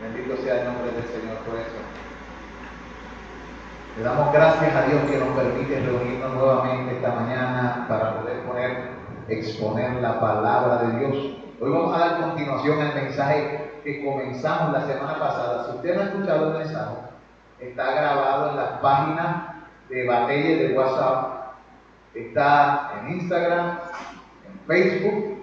Bendito sea el nombre del Señor por eso. Le damos gracias a Dios que nos permite reunirnos nuevamente esta mañana para poder exponer la palabra de Dios. Hoy vamos a dar continuación al mensaje que comenzamos la semana pasada. Si usted no ha escuchado el mensaje, está grabado en las páginas de Batelle de WhatsApp, está en Instagram, en Facebook,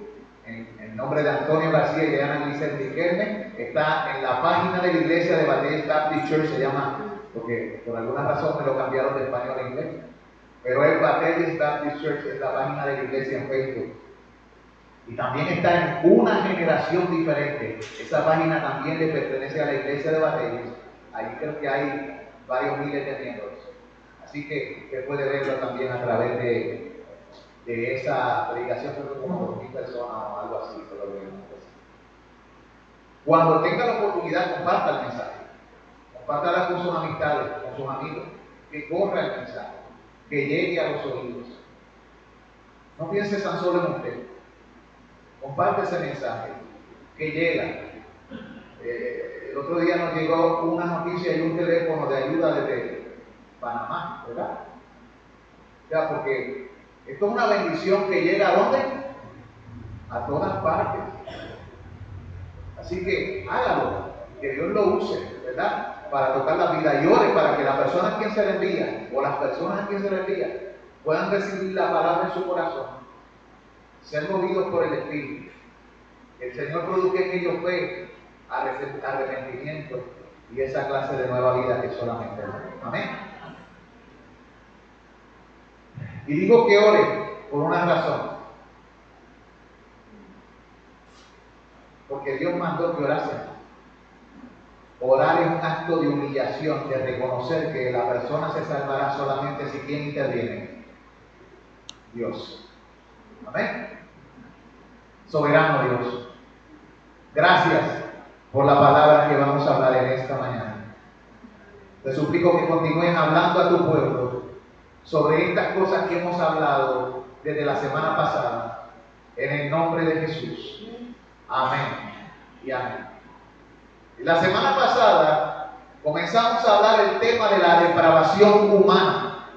en nombre de Antonio García y de Ana Grisel Riquelme, está en la página de la iglesia de Batelle Baptist Church, se llama, porque por alguna razón me lo cambiaron de español a inglés, pero es Batelle Baptist Church, es la página de la iglesia en Facebook. Y también está en Una Generación Diferente. Esa página también le pertenece a la iglesia de Batelle. Ahí creo que hay varios miles de miembros. Así que usted puede verlo también a través de esa predicación, creo que como 2,000 personas o algo así. Cuando tenga la oportunidad, comparta el mensaje. Compártala con sus amistades, con sus amigos. Que corra el mensaje. Que llegue a los oídos. No piense tan solo en usted. Comparte ese mensaje que llega. El otro día nos llegó una noticia y un teléfono de ayuda desde Panamá, ¿verdad? Ya, porque esto es una bendición que llega ¿a dónde? A todas partes. Así que hágalo, que Dios lo use, ¿verdad? Para tocar la vida y ore para que la persona a quien se le envía o las personas a quien se le envía puedan recibir la palabra en su corazón. Ser movidos por el Espíritu. Que el Señor produzca en ellos fe, arrepentimiento y esa clase de nueva vida que solamente Él. Amén. Y digo que ore por una razón. Porque Dios mandó que orásemos. Orar es un acto de humillación, de reconocer que la persona se salvará solamente si quien interviene. Dios. Amén. Soberano Dios. Gracias por la palabra que vamos a hablar en esta mañana. Te suplico que continúes hablando a tu pueblo sobre estas cosas que hemos hablado desde la semana pasada, en el nombre de Jesús. Amén y amén. Y la semana pasada comenzamos a hablar del tema de la depravación humana.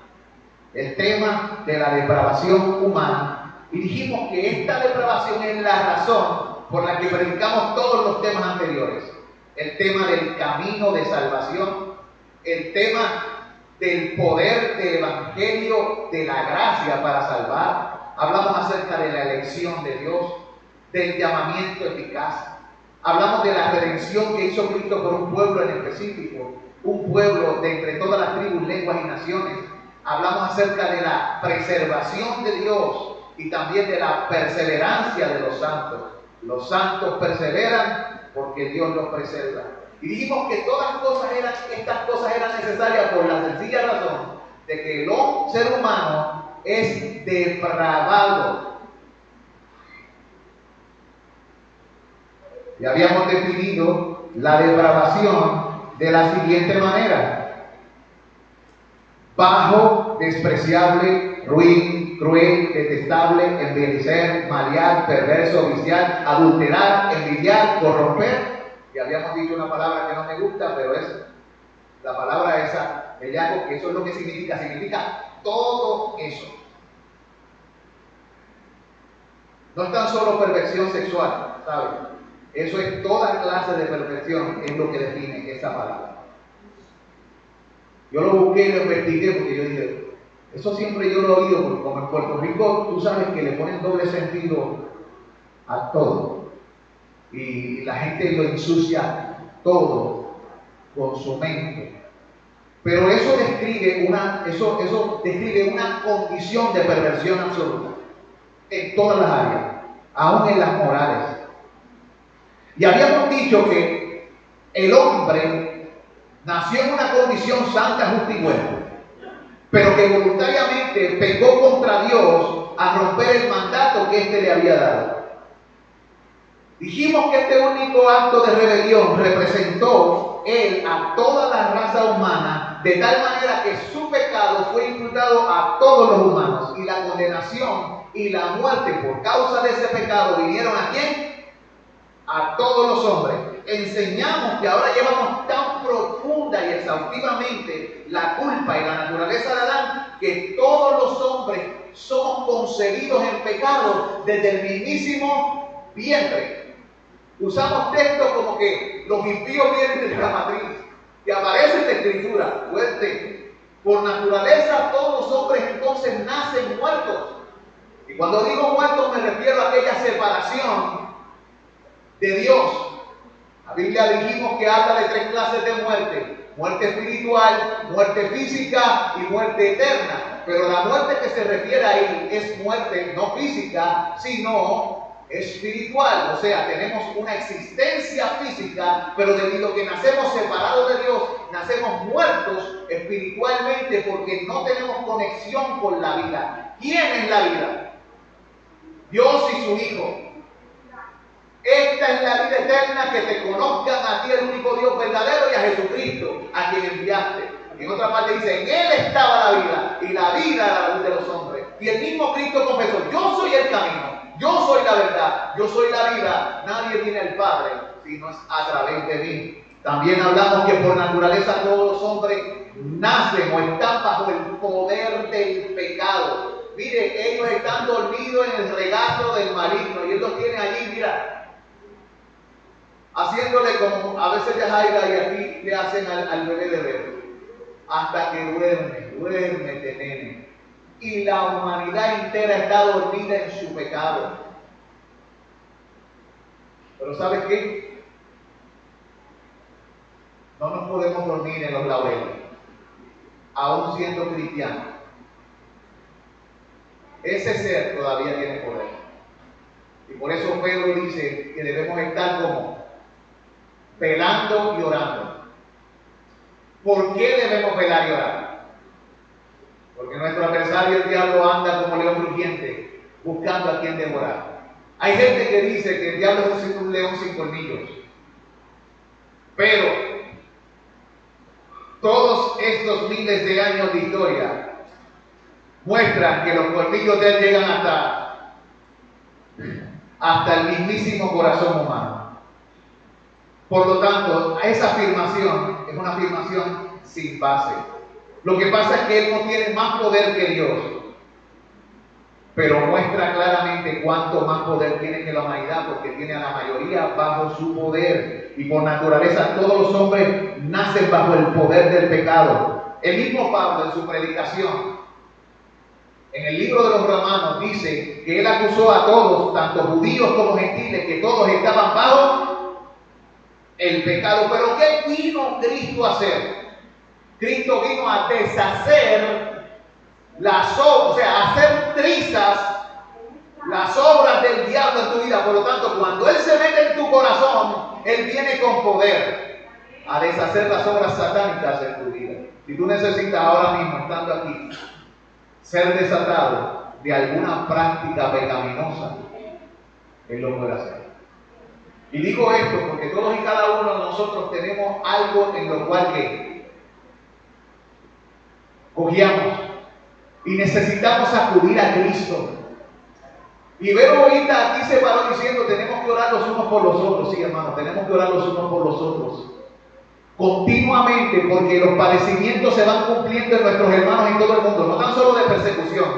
El tema de la depravación humana. Y dijimos que esta depravación es la razón por la que predicamos todos los temas anteriores. El tema del camino de salvación, el tema del poder del evangelio de la gracia para salvar. Hablamos acerca de la elección de Dios, del llamamiento eficaz. Hablamos de la redención que hizo Cristo por un pueblo en específico, un pueblo de entre todas las tribus, lenguas y naciones. Hablamos acerca de la preservación de Dios y también de la perseverancia de los santos. Los santos perseveran porque Dios los preserva. Y dijimos que estas cosas eran necesarias por la sencilla razón de que el ser humano es depravado. Y habíamos definido la depravación de la siguiente manera: bajo, despreciable, ruin, cruel, detestable, envilecer, malear, perverso, viciar, adulterar, envidiar, corromper. Y habíamos dicho una palabra que no me gusta, pero es la palabra esa, bellaco, que eso es lo que significa todo eso. No es tan solo perversión sexual, ¿sabes? Eso es toda clase de perversión, es lo que define esa palabra. Yo lo busqué y lo investigué porque yo dije, eso siempre yo lo he oído, porque como en Puerto Rico tú sabes que le ponen doble sentido a todo. Y la gente lo ensucia todo con su mente. Pero eso describe una condición de perversión absoluta en todas las áreas, aún en las morales. Y habíamos dicho que el hombre nació en una condición santa, justa y buena, pero que voluntariamente pecó contra Dios al romper el mandato que éste le había dado. Dijimos que este único acto de rebelión representó él a toda la raza humana, de tal manera que su pecado fue imputado a todos los humanos, y la condenación y la muerte por causa de ese pecado vinieron ¿a quién? A todos los hombres. enseñamos que ahora llevamos tan profunda y exhaustivamente la culpa y la naturaleza de Adán que todos los hombres somos concebidos en pecado desde el mismísimo vientre. Usamos textos como que los impíos vienen desde la matriz, que aparece en la Escritura fuerte. Por naturaleza todos los hombres entonces nacen muertos. Y cuando digo muertos me refiero a aquella separación de Dios. La Biblia dijimos que habla de 3 clases de muerte: muerte espiritual, muerte física y muerte eterna. Pero la muerte que se refiere ahí es muerte no física, sino espiritual. O sea, tenemos una existencia física, pero debido a que nacemos separados de Dios, nacemos muertos espiritualmente porque no tenemos conexión con la vida. ¿Quién es la vida? Dios y su Hijo. Esta es la vida eterna, que te conozcan a ti, el único Dios verdadero, y a Jesucristo, a quien enviaste. En otra parte dice, en Él estaba la vida, y la vida era la luz de los hombres. Y el mismo Cristo confesó, yo soy el camino, yo soy la verdad, yo soy la vida. Nadie viene al Padre si no es a través de mí. También hablamos que por naturaleza todos los hombres nacen o están bajo el poder del pecado. Mire, ellos están dormidos en el regazo del maligno, y Él los tiene allí, mira, haciéndole como a veces de Jaira y aquí le hacen al bebé de bebé, hasta que duerme, nene. Y la humanidad entera está dormida en su pecado. Pero ¿sabes qué? No nos podemos dormir en los laureles, aún siendo cristianos. Ese ser todavía tiene poder. Y por eso Pedro dice que debemos estar como velando y orando. ¿Por qué debemos velar y orar? Porque nuestro adversario, el diablo, anda como león rugiente, buscando a quien devorar. Hay gente que dice que el diablo es un león sin colmillos. Pero todos estos miles de años de historia muestran que los colmillos de él llegan hasta el mismísimo corazón humano. Por lo tanto, esa afirmación es una afirmación sin base. Lo que pasa es que Él no tiene más poder que Dios, pero muestra claramente cuánto más poder tiene que la humanidad, porque tiene a la mayoría bajo su poder. Y por naturaleza todos los hombres nacen bajo el poder del pecado. El mismo Pablo en su predicación, en el libro de los Romanos, dice que él acusó a todos, tanto judíos como gentiles, que todos estaban bajo el pecado. Pero ¿qué vino Cristo a hacer? Cristo vino a deshacer las obras, o sea, a hacer trizas las obras del diablo en tu vida. Por lo tanto, cuando Él se mete en tu corazón, Él viene con poder a deshacer las obras satánicas en tu vida. Si tú necesitas ahora mismo, estando aquí, ser desatado de alguna práctica pecaminosa, Él lo puede hacer. Y digo esto porque todos y cada uno de nosotros tenemos algo en lo cual que cogiamos y necesitamos acudir a Cristo. Y Vero ahorita aquí se paró diciendo, tenemos que orar los unos por los otros. Sí, hermano, tenemos que orar los unos por los otros continuamente, porque los padecimientos se van cumpliendo en nuestros hermanos en todo el mundo, no tan solo de persecución,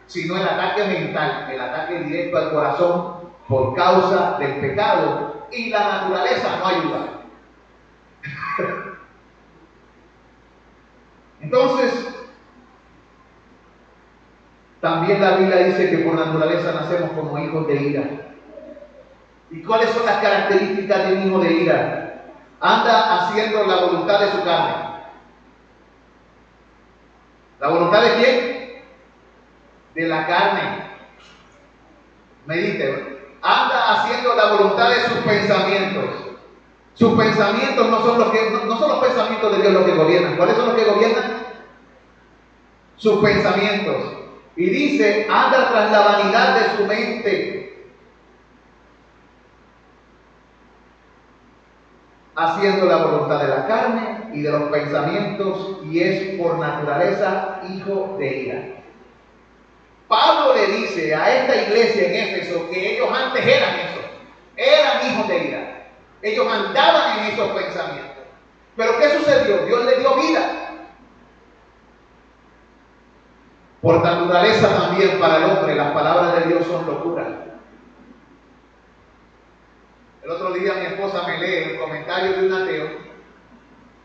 sino el ataque mental, el ataque directo al corazón por causa del pecado, y la naturaleza no ayuda. Entonces, también la Biblia dice que por naturaleza nacemos como hijos de ira. ¿Y cuáles son las características de un hijo de ira? Anda haciendo la voluntad de su carne. ¿La voluntad de quién? De la carne. Medite. Anda haciendo la voluntad de sus pensamientos. Sus pensamientos no son los pensamientos de Dios los que gobiernan. ¿Cuáles son los que gobiernan? Sus pensamientos. Y dice, anda tras la vanidad de su mente, haciendo la voluntad de la carne y de los pensamientos, y es por naturaleza hijo de ira. Pablo le dice a esta iglesia en Éfeso que ellos antes eran eso, eran hijos de ira. Ellos andaban en esos pensamientos. Pero ¿qué sucedió? Dios le dio vida. Por naturaleza también para el hombre las palabras de Dios son locura. El otro día mi esposa me lee un comentario de un ateo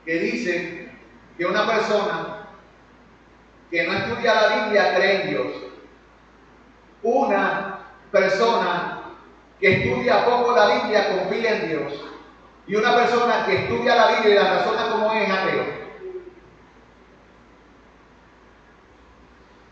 que dice que una persona que no estudia la Biblia cree en Dios. Una persona que estudia poco la Biblia confía en Dios. Y una persona que estudia la Biblia y la razona como es ateo.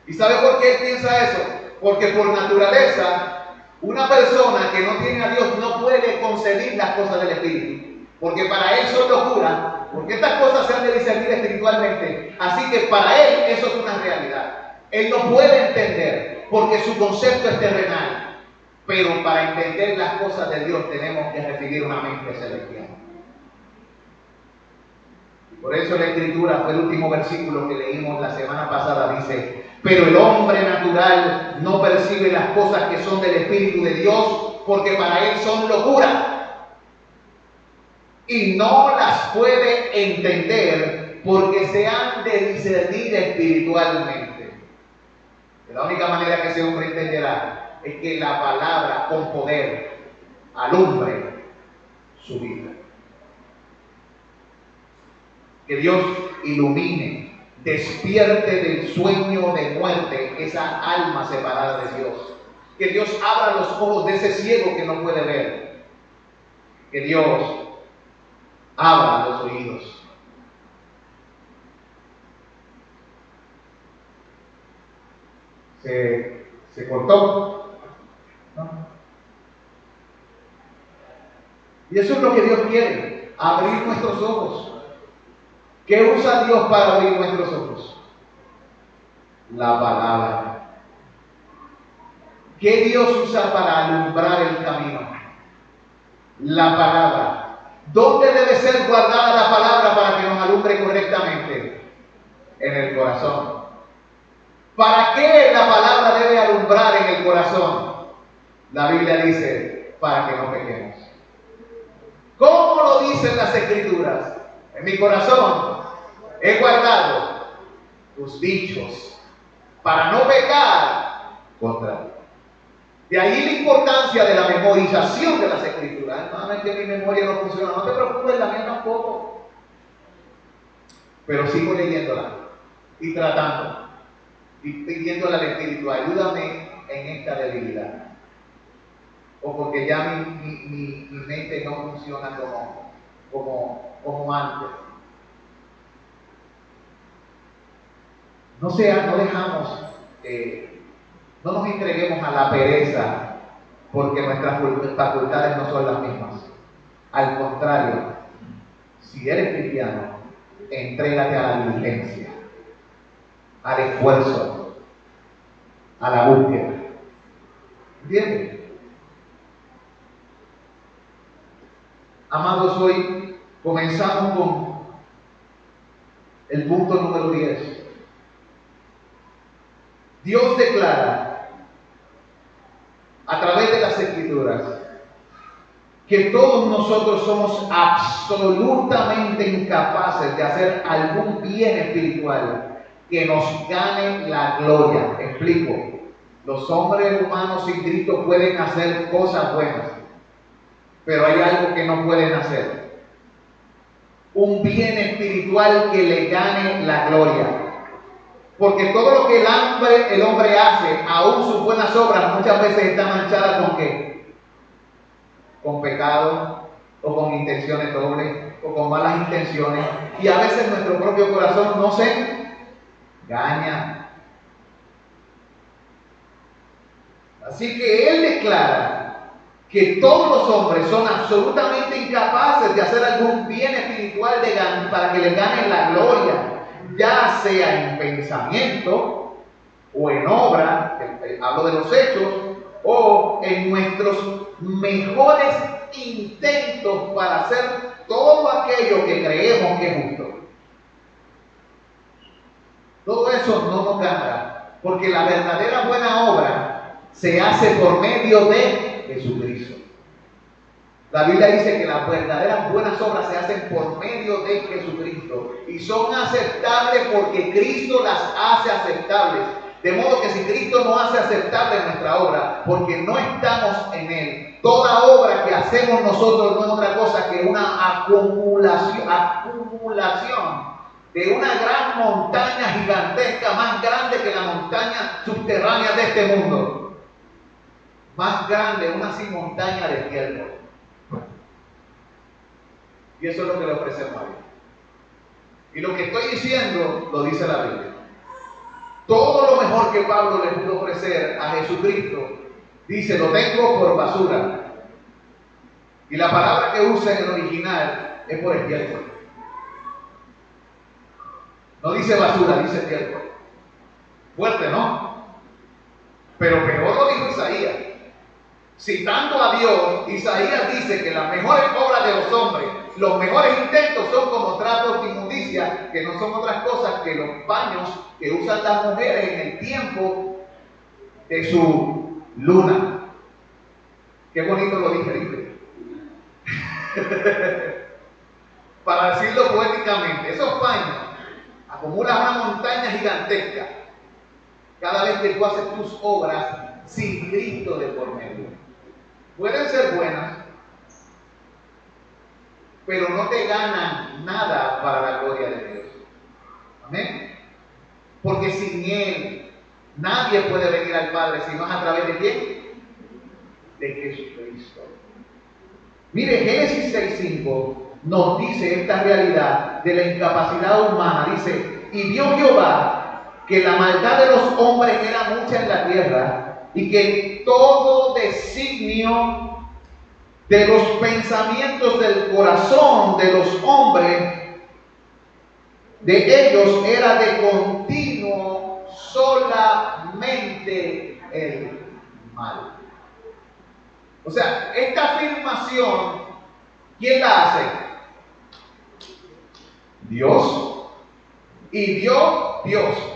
¿Y sabe por qué él piensa eso? Porque por naturaleza, una persona que no tiene a Dios no puede concebir las cosas del Espíritu. Porque para él son locura. Porque estas cosas se han de discernir espiritualmente. Así que para él eso es una realidad. Él no puede entender porque su concepto es terrenal. Pero para entender las cosas de Dios tenemos que recibir una mente celestial. Y por eso la Escritura fue el último versículo que leímos la semana pasada. Dice: pero el hombre natural no percibe las cosas que son del Espíritu de Dios, porque para él son locura. Y no las puede entender porque se han de discernir espiritualmente. De la única manera que ese hombre entenderá es que la palabra con poder alumbre su vida. Que Dios ilumine, despierte del sueño de muerte esa alma separada de Dios. Que Dios abra los ojos de ese ciego que no puede ver. Que Dios abra los oídos. Se cortó. ¿No? Y eso es lo que Dios quiere, abrir nuestros ojos. ¿Qué usa Dios para abrir nuestros ojos? La palabra. ¿Qué Dios usa para alumbrar el camino? La palabra. ¿Dónde debe ser guardada la palabra para que nos alumbre correctamente? En el corazón. ¿Para qué la palabra debe alumbrar en el corazón? La Biblia dice: para que no pequemos. ¿Cómo lo dicen las Escrituras? En mi corazón he guardado tus dichos para no pecar contra ti. De ahí la importancia de la memorización de las Escrituras. No es que mi memoria no funciona, no te preocupes, la mía tampoco. Pero sigo leyéndola y tratando y pidiéndole al Espíritu: ayúdame en esta debilidad. O porque ya mi mente no funciona como antes. No nos entreguemos a la pereza porque nuestras facultades no son las mismas. Al contrario, si eres cristiano, entrégate a la diligencia, al esfuerzo, a la búsqueda. ¿Entiendes? Amados, hoy comenzamos con el punto número 10. Dios declara a través de las Escrituras que todos nosotros somos absolutamente incapaces de hacer algún bien espiritual que nos gane la gloria. Explico. Los hombres humanos sin Cristo pueden hacer cosas buenas, pero hay algo que no pueden hacer: un bien espiritual que le gane la gloria. Porque todo lo que el hombre hace, aún sus buenas obras, muchas veces está manchada ¿con qué? Con pecado, o con intenciones dobles, o con malas intenciones. Y a veces nuestro propio corazón no se engaña. Así que Él declara que todos los hombres son absolutamente incapaces de hacer algún bien espiritual para que les gane la gloria, ya sea en pensamiento o en obra, hablo de los hechos, o en nuestros mejores intentos para hacer todo aquello que creemos que es justo. Todo eso no nos ganará, porque la verdadera buena obra se hace por medio de Jesucristo. La Biblia dice que las verdaderas buenas obras se hacen por medio de Jesucristo y son aceptables porque Cristo las hace aceptables. De modo que si Cristo no hace aceptable nuestra obra, porque no estamos en Él, toda obra que hacemos nosotros no es otra cosa que una acumulación de una gran montaña gigantesca, más grande que la montaña subterránea de este mundo. Más grande, una así montaña de estiércol. Y eso es lo que le ofrecemos a Dios. Y lo que estoy diciendo lo dice la Biblia. Todo lo mejor que Pablo le pudo ofrecer a Jesucristo, dice, lo tengo por basura. Y la palabra que usa en el original es por estiércol. No dice basura, dice estiércol. Fuerte, ¿no? Pero peor lo dijo Isaías. Citando a Dios, Isaías dice que las mejores obras de los hombres, los mejores intentos son como trapos de inmundicia, que no son otras cosas que los baños que usan las mujeres en el tiempo de su luna. Qué bonito lo dije. Para decirlo poéticamente, esos baños acumulan una montaña gigantesca cada vez que tú haces tus obras sin Cristo de por medio. Pueden ser buenas, pero no te ganan nada para la gloria de Dios. Amén. Porque sin Él nadie puede venir al Padre, sino a través de ¿quién? De Jesucristo. Mire, Génesis 6:5 nos dice esta realidad de la incapacidad humana. Dice, y vio Jehová que la maldad de los hombres era mucha en la tierra, y que todo designio de los pensamientos del corazón de los hombres, de ellos era de continuo solamente el mal. O sea, esta afirmación, ¿quién la hace? Dios. Y vio Dios.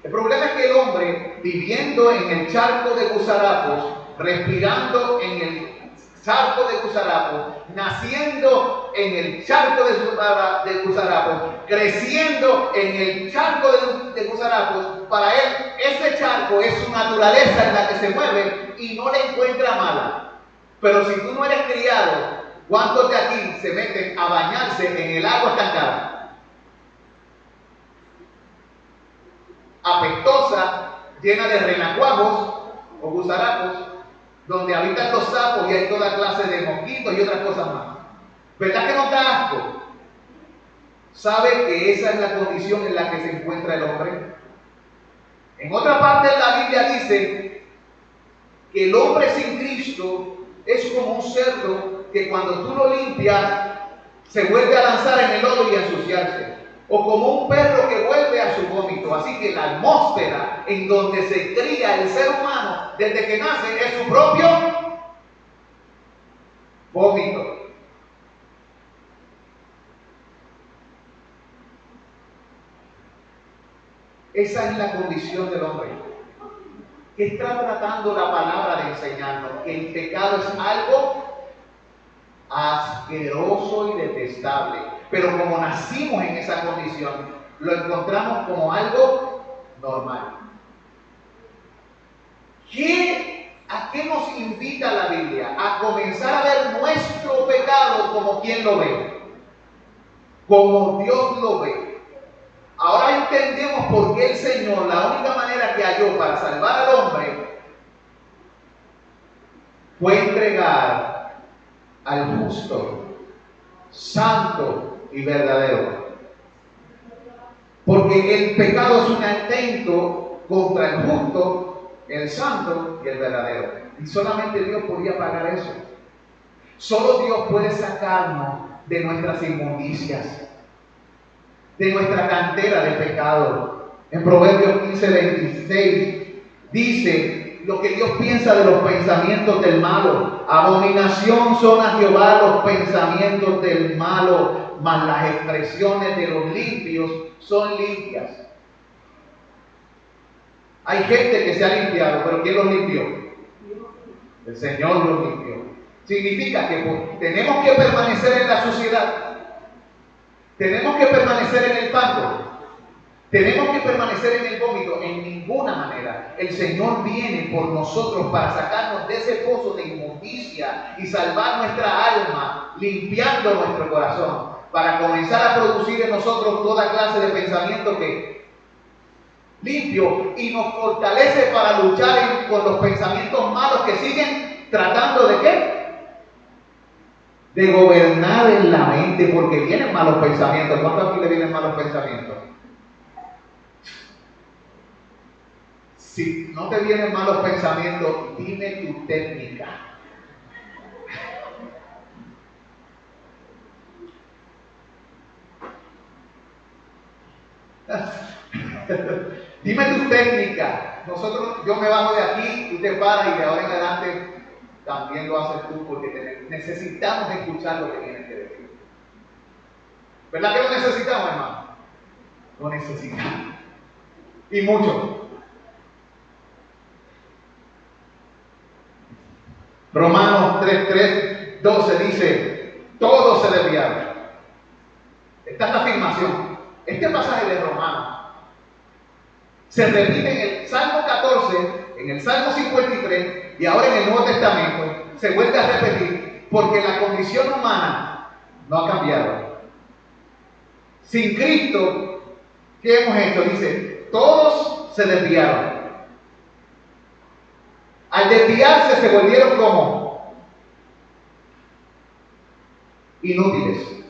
El problema es que el hombre, viviendo en el charco de gusarapos, respirando en el charco de gusarapos, naciendo en el charco de gusarapos, creciendo en el charco de gusarapos, para él ese charco es su naturaleza en la que se mueve y no le encuentra mala. Pero si tú no eres criado, ¿cuántos de aquí se meten a bañarse en el agua estancada? Apestosa, llena de renacuajos o gusarapos, donde habitan los sapos y hay toda clase de mosquitos y otras cosas más. ¿Verdad que no da asco? ¿Sabe que esa es la condición en la que se encuentra el hombre? En otra parte de la Biblia dice que el hombre sin Cristo es como un cerdo que cuando tú lo limpias se vuelve a lanzar en el lodo y a ensuciarse. O como un perro que vuelve a su vómito. Así que la atmósfera en donde se cría el ser humano desde que nace es su propio vómito. Esa es la condición del hombre, que está tratando la palabra de enseñarnos que el pecado es algo asqueroso y detestable, pero como nacimos en esa condición, lo encontramos como algo normal. ¿A qué nos invita la Biblia? A comenzar a ver nuestro pecado como quien lo ve, como Dios lo ve. Ahora entendemos por qué el Señor, la única manera que halló para salvar al hombre fue entregar al justo, santo y verdadero. Porque el pecado es un atento contra el justo, el santo y el verdadero. Y solamente Dios podía pagar eso. Solo Dios puede sacarnos de nuestras inmundicias, de nuestra cantera de pecado. En Proverbios 15:26 dice lo que Dios piensa de los pensamientos del malo. Abominación son a Jehová los pensamientos del malo, mas las expresiones de los limpios son limpias. Hay gente que se ha limpiado, pero ¿quién los limpió? El Señor los limpió. Significa que tenemos que permanecer en la suciedad, tenemos que permanecer en el fango, tenemos que permanecer en el vómito. En ninguna manera. El Señor viene por nosotros para sacarnos de ese pozo de inmundicia y salvar nuestra alma, limpiando nuestro corazón, para comenzar a producir en nosotros toda clase de pensamiento que limpio y nos fortalece para luchar con los pensamientos malos que siguen tratando de ¿qué? De gobernar en la mente, porque vienen malos pensamientos. ¿Cuántos aquí le vienen malos pensamientos? Si no te vienen malos pensamientos, dime tu técnica. Dime tu técnica. Yo me bajo de aquí, tú te paras y de ahora en adelante también lo haces tú, porque necesitamos escuchar lo que tienes que decir. ¿Verdad que lo necesitamos, hermano? Lo necesitamos. Y mucho. Romanos 3:12 dice, todos se desviaron. Esta es la afirmación. Este pasaje de Romanos se repite en el Salmo 14, en el Salmo 53 y ahora en el Nuevo Testamento se vuelve a repetir porque la condición humana no ha cambiado. Sin Cristo, ¿qué hemos hecho? Dice, todos se desviaron. Al desviarse se volvieron como inútiles.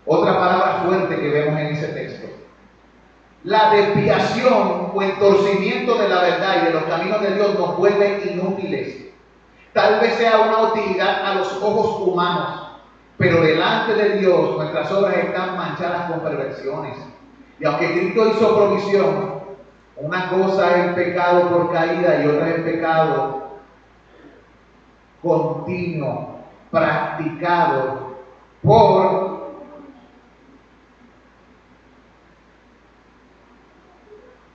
Otra palabra fuerte que vemos en ese texto. La desviación o entorcimiento de la verdad y de los caminos de Dios nos vuelve inútiles. Tal vez sea una utilidad a los ojos humanos, pero delante de Dios nuestras obras están manchadas con perversiones. Y aunque Cristo hizo provisión, una cosa es el pecado por caída y otra es el pecado continuo, practicado por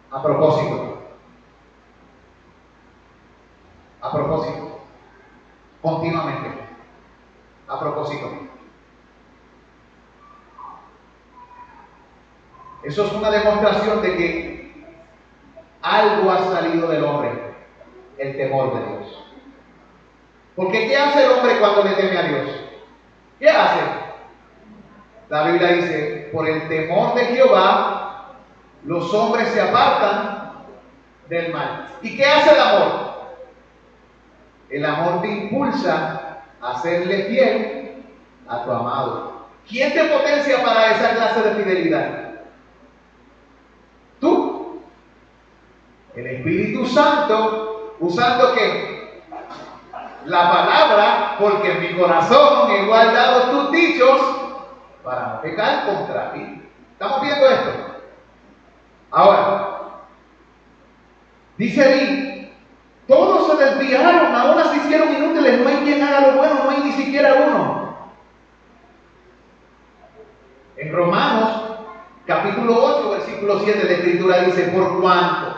a propósito, continuamente, a propósito. Eso es una demostración de que algo ha salido del hombre, el temor de Dios. Porque ¿qué hace el hombre cuando le teme a Dios? ¿Qué hace? La Biblia dice, por el temor de Jehová, los hombres se apartan del mal. ¿Y qué hace el amor? El amor te impulsa a serle fiel a tu amado. ¿Quién te potencia para esa clase de fidelidad? Tú. El Espíritu Santo, usando ¿qué? La palabra, porque en mi corazón he guardado tus dichos para no pecar contra ti. ¿Estamos viendo esto? Ahora, dice ahí, todos se desviaron, ahora se hicieron inútiles, no hay quien haga lo bueno, no hay ni siquiera uno. En Romanos, capítulo 8, versículo 7 de Escritura dice, por cuanto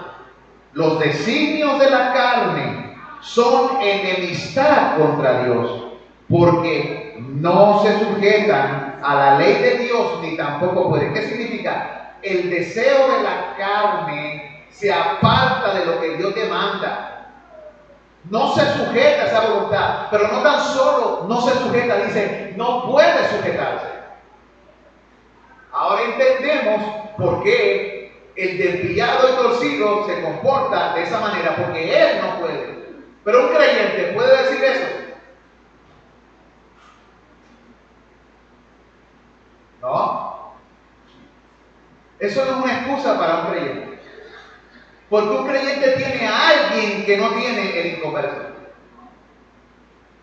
los designios de la carne son enemistad contra Dios, porque no se sujetan a la ley de Dios ni tampoco pueden. ¿Qué significa? El deseo de la carne se aparta de lo que Dios demanda. No se sujeta a esa voluntad, pero no tan solo no se sujeta, dice, no puede sujetarse. Ahora entendemos por qué el desviado y torcido se comporta de esa manera, porque él no puede. Pero un creyente puede decir eso. No. Eso no es una excusa para un creyente. Porque un creyente tiene a alguien que no tiene el inconverso.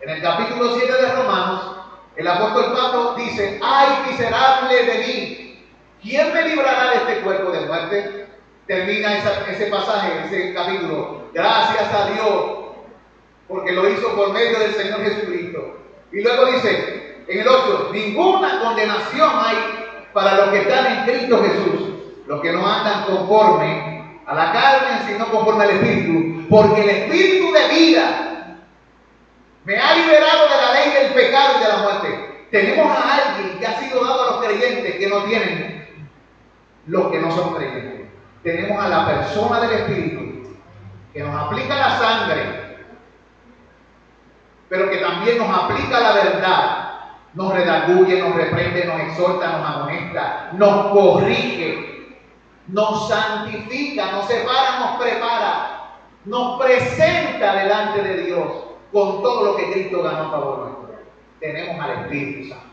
En el capítulo 7 de Romanos, el apóstol Pablo dice, ¡ay, miserable de mí! ¿Quién me librará de este cuerpo de muerte? Termina ese pasaje, ese capítulo. Gracias a Dios, porque lo hizo por medio del Señor Jesucristo. Y luego dice, en el 8, ninguna condenación hay para los que están en Cristo Jesús, los que no andan conforme a la carne, sino conforme al Espíritu, porque el Espíritu de vida Me ha liberado de la ley del pecado y de la muerte. Tenemos a alguien que ha sido dado a los creyentes que no tienen los que no son creyentes. Tenemos a la persona del Espíritu que nos aplica la sangre, pero que también nos aplica la verdad. Nos redarguye, nos reprende, nos exhorta, nos amonesta, nos corrige, nos santifica, nos separa, nos prepara, nos presenta delante de Dios con todo lo que Cristo ganó a favor nuestro. Tenemos al Espíritu Santo.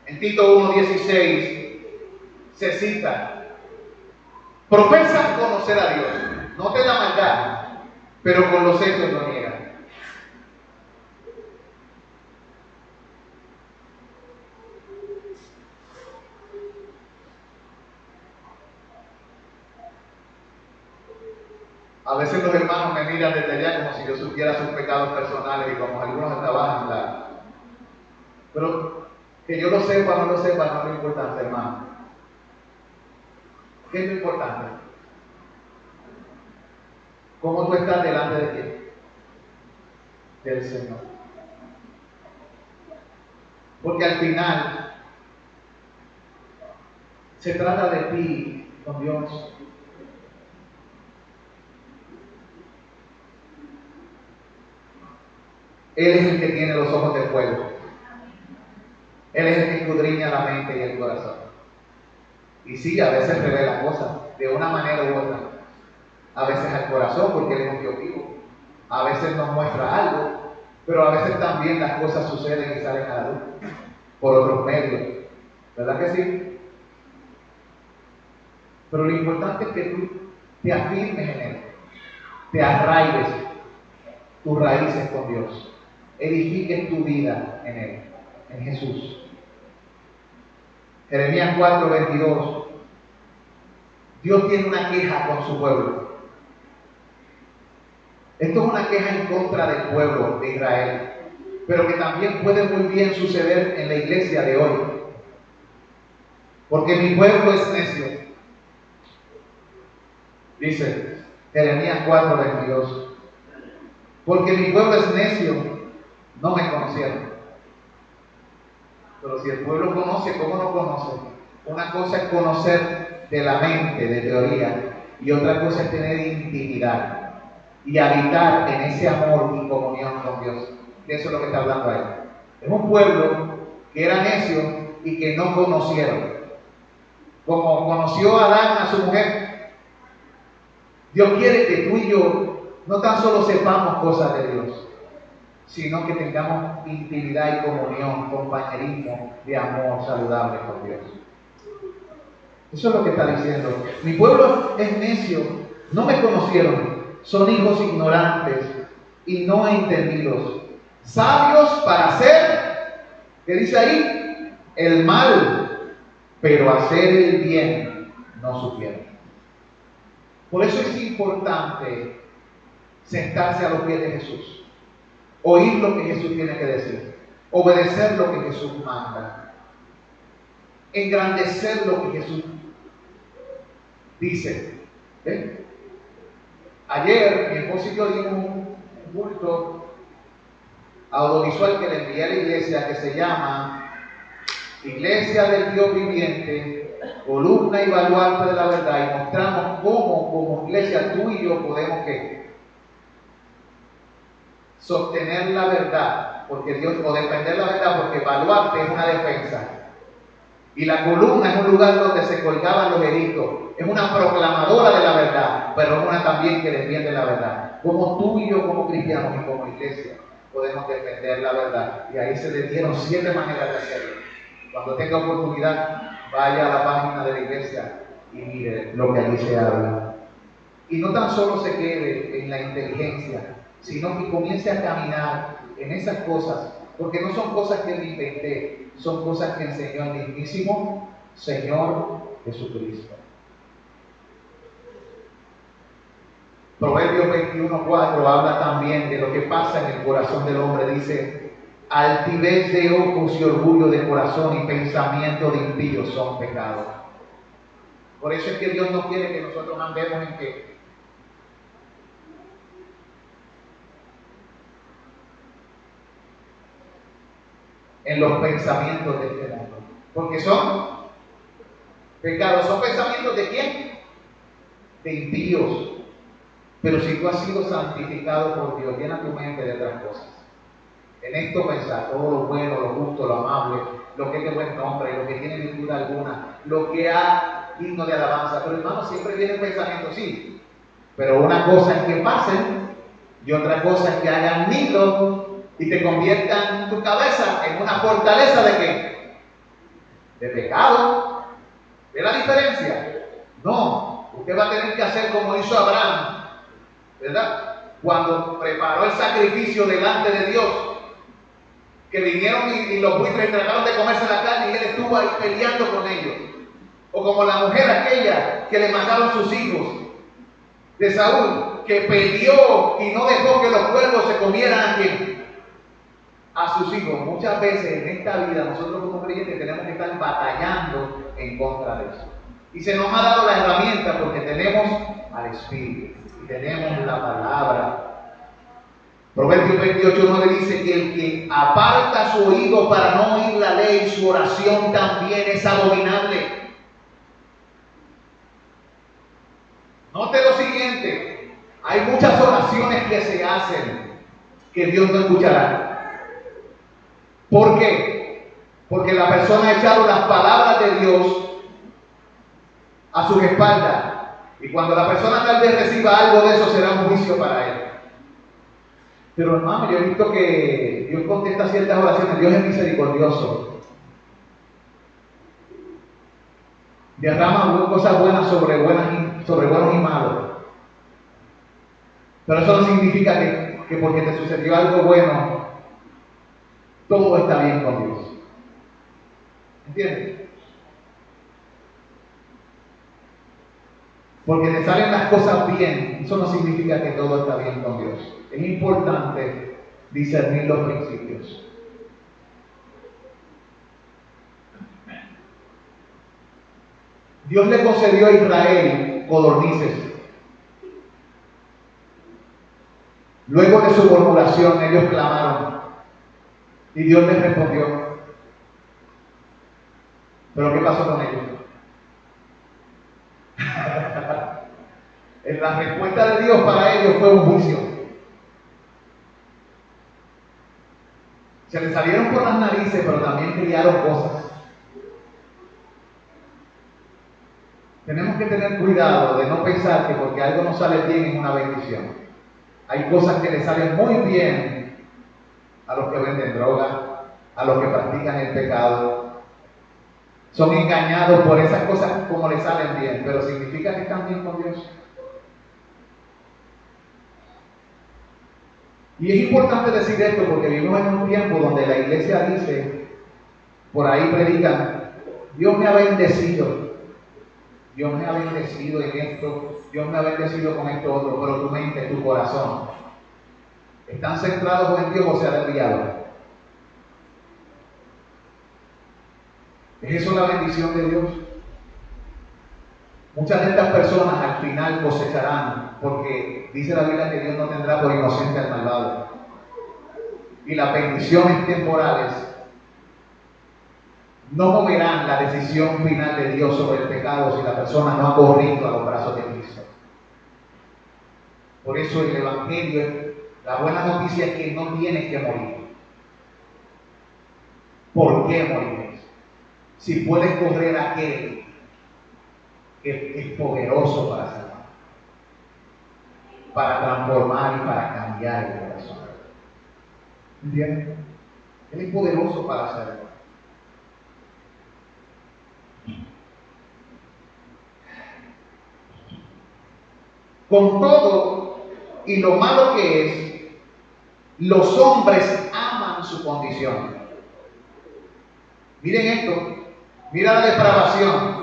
En Tito 1:16 se cita: profesan conocer a Dios, no te da maldad, pero con los hechos lo niegan. A veces los hermanos me miran desde allá como si yo supiera sus pecados personales y como algunos trabajan la... Pero que yo lo sepa o no lo sepa no es lo importante, hermano. ¿Qué es lo importante? ¿Cómo tú estás delante de quién? Del Señor. Porque al final se trata de ti con Dios. Él es el que tiene los ojos de fuego. Él es el que escudriña la mente y el corazón. Y sí, a veces revela cosas, de una manera u otra. A veces al corazón, porque Él es un Dios vivo. A veces nos muestra algo, pero a veces también las cosas suceden y salen a la luz por otros medios. ¿Verdad que sí? Pero lo importante es que tú te afirmes en Él, te arraigues tus raíces con Dios, edifiques tu vida en Él, en Jesús. Jeremías 4:22. Dios tiene una queja con su pueblo. Esto es una queja en contra del pueblo de Israel, pero que también puede muy bien suceder en la iglesia de hoy. Porque mi pueblo es necio. Dice Jeremías 4:22. Porque mi pueblo es necio, no me conocieron. Pero si el pueblo conoce, ¿cómo no conoce? Una cosa es conocer de la mente, de teoría, y otra cosa es tener intimidad y habitar en ese amor y comunión con Dios. De eso es lo que está hablando ahí. Es un pueblo que era necio y que no conocieron. Como conoció Adán a su mujer, Dios quiere que tú y yo no tan solo sepamos cosas de Dios, sino que tengamos intimidad y comunión, compañerismo de amor saludable con Dios. Eso es lo que está diciendo. Mi pueblo es necio, no me conocieron, son hijos ignorantes y no entendidos, sabios para hacer, ¿qué dice ahí? El mal, pero hacer el bien no supieron. Por eso es importante sentarse a los pies de Jesús, oír lo que Jesús tiene que decir, obedecer lo que Jesús manda, engrandecer lo que Jesús dice. ¿Ven? Ayer mi esposo y yo dimos un culto audiovisual que le envié a la iglesia, que se llama Iglesia del Dios Viviente, columna y baluarte de la verdad, y mostramos cómo como iglesia tú y yo podemos sostener la verdad, porque Dios, o defender la verdad, porque baluarte es una defensa. Y la columna es un lugar donde se colgaban los edictos. Es una proclamadora de la verdad, pero es una también que defiende la verdad. Como tú y yo, como cristianos y como iglesia, podemos defender la verdad. Y ahí se le dieron 7 maneras de hacerlo. Cuando tenga oportunidad, vaya a la página de la iglesia y mire lo que allí se habla. Y no tan solo se quede en la inteligencia, sino que comience a caminar en esas cosas, porque no son cosas que me inventé, son cosas que enseñó el mismísimo Señor Jesucristo. Proverbios 21:4 habla también de lo que pasa en el corazón del hombre. Dice: altivez de ojos y orgullo de corazón y pensamiento de impíos son pecados. Por eso es que Dios no quiere que nosotros andemos en qué, en los pensamientos de este mundo. Porque son pecados. ¿Son pensamientos de quién? De impíos. Pero si tú has sido santificado por Dios, llena tu mente de otras cosas. En esto pensar todo lo bueno, lo justo, lo amable, lo que es de buen nombre, lo que tiene virtud alguna, lo que ha digno de alabanza. Pero hermano, siempre viene el pensamiento, sí. Pero una cosa es que pasen y otra cosa es que hagan nido y te conviertan tu cabeza en una fortaleza de ¿qué? De pecado. ¿Ve la diferencia? No, usted va a tener que hacer como hizo Abraham, ¿verdad? Cuando preparó el sacrificio delante de Dios, que vinieron y los buitres trataron de comerse la carne y él estuvo ahí peleando con ellos. O como la mujer aquella que le mataron sus hijos de Saúl, que peleó y no dejó que los cuervos se comieran a quién, a sus hijos. Muchas veces en esta vida nosotros como creyentes tenemos que estar batallando en contra de eso. Y se nos ha dado la herramienta porque tenemos al Espíritu y tenemos la palabra. Proverbios 28:9 dice que el que aparta su oído para no oír la ley, su oración también es abominable. Note lo siguiente, hay muchas oraciones que se hacen que Dios no escuchará. ¿Por qué? Porque la persona ha echado las palabras de Dios a sus espaldas. Y cuando la persona tal vez reciba algo de eso, será un juicio para él. Pero hermano, yo he visto que Dios contesta ciertas oraciones. Dios es misericordioso. Derrama cosas buenas sobre buenos y malos. Pero eso no significa que porque te sucedió algo bueno, todo está bien con Dios. ¿Entiendes? Porque te salen las cosas bien, eso no significa que todo está bien con Dios. Es importante discernir los principios. Dios le concedió a Israel codornices. Luego de su murmuración, ellos clamaron y Dios les respondió. ¿Pero qué pasó con ellos? La respuesta de Dios para ellos fue un juicio. Se les salieron por las narices, pero también criaron cosas. Tenemos que tener cuidado de no pensar que porque algo no sale bien es una bendición. Hay cosas que le salen muy bien a los que venden droga, a los que practican el pecado. Son engañados por esas cosas como les salen bien, pero ¿significa que están bien con Dios? Y es importante decir esto porque vivimos en un tiempo donde la iglesia dice, por ahí predican, Dios me ha bendecido, Dios me ha bendecido en esto, Dios me ha bendecido con esto otro, pero tu mente, tu corazón, ¿están centrados en Dios o se han desviado? ¿Es eso la bendición de Dios? Muchas de estas personas al final cosecharán, porque dice la Biblia que Dios no tendrá por inocente al malvado. Y las bendiciones temporales no moverán la decisión final de Dios sobre el pecado si la persona no ha corrido a los brazos de Cristo. Por eso el Evangelio, la buena noticia es que no tienes que morir. ¿Por qué morir? Si puedes correr a aquel que es poderoso para salvar, para transformar y para cambiar el corazón. ¿Entiendes? Él es poderoso para hacerlo. Con todo y lo malo que es, los hombres aman su condición. Miren esto, mira la depravación.